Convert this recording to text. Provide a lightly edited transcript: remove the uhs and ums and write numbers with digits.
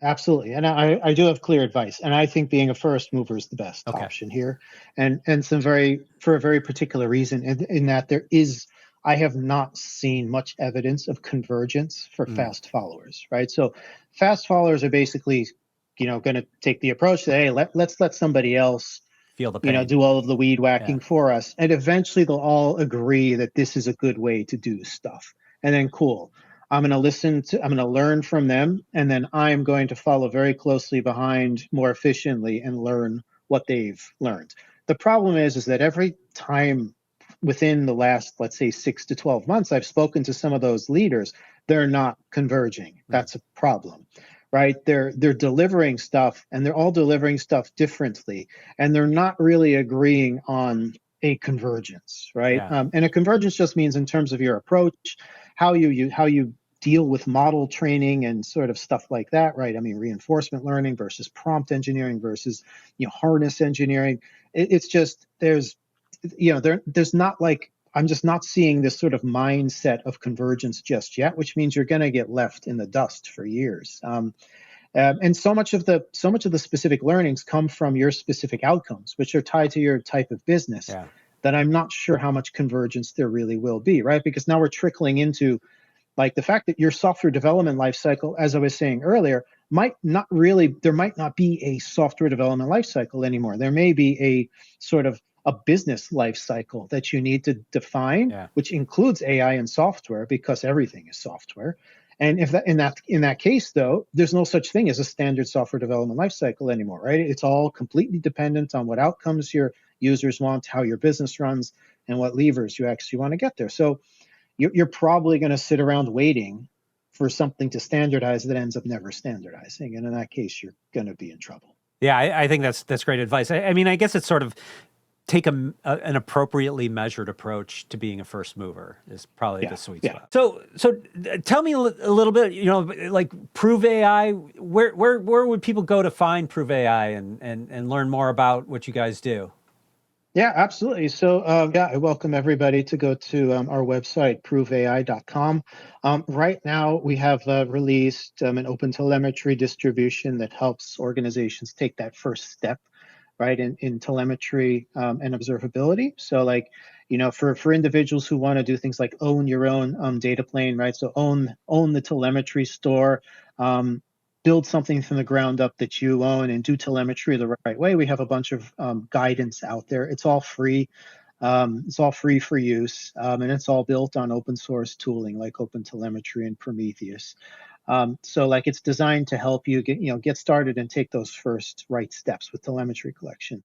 Absolutely. And I do have clear advice. And I think being a first mover is the best Okay. option here. And for a very particular reason, in that I have not seen much evidence of convergence for Mm. fast followers, right? So fast followers are basically, going to take the approach that, hey, let's let somebody else, Feel the pain. do all of the weed Yeah. whacking for us. And eventually they'll all agree that this is a good way to do stuff. And then cool. I'm going to learn from them, and then I'm going to follow very closely behind more efficiently and learn what they've learned. The problem is that every time within the last, let's say, 6 to 12 months, I've spoken to some of those leaders, they're not converging. That's a problem, right? They're delivering stuff, and they're all delivering stuff differently, and they're not really agreeing on a convergence, right? Yeah. And a convergence just means in terms of your approach, how you deal with model training and sort of stuff like that, right? I mean, reinforcement learning versus prompt engineering versus harness engineering. It's just there's not like I'm just not seeing this sort of mindset of convergence just yet, which means you're going to get left in the dust for years. And so much of the specific learnings come from your specific outcomes, which are tied to your type of business. Yeah. That I'm not sure how much convergence there really will be, right? Because now we're trickling into like the fact that your software development lifecycle, as I was saying earlier, there might not be a software development lifecycle anymore. There may be a sort of a business lifecycle that you need to define, Yeah. which includes AI and software because everything is software. And if that in that case, though, there's no such thing as a standard software development lifecycle anymore, right? It's all completely dependent on what outcomes your users want, how your business runs, and what levers you actually want to get there. So you're probably going to sit around waiting for something to standardize that ends up never standardizing. And in that case, you're going to be in trouble. Yeah, I think that's great advice. I mean, I guess it's sort of take an appropriately measured approach to being a first mover is probably the sweet spot. So tell me a little bit, like Prove AI, where would people go to find Prove AI and learn more about what you guys do? Yeah, absolutely. So, I welcome everybody to go to our website, proveai.com. Right now, we have released an open telemetry distribution that helps organizations take that first step, right, in telemetry and observability. So, like, for individuals who want to do things like own your own data plane, right? So, own the telemetry store. Build something from the ground up that you own and do telemetry the right way. We have a bunch of guidance out there. It's all free. It's all free for use, and it's all built on open source tooling like OpenTelemetry and Prometheus. So like it's designed to help you get started and take those first right steps with telemetry collection.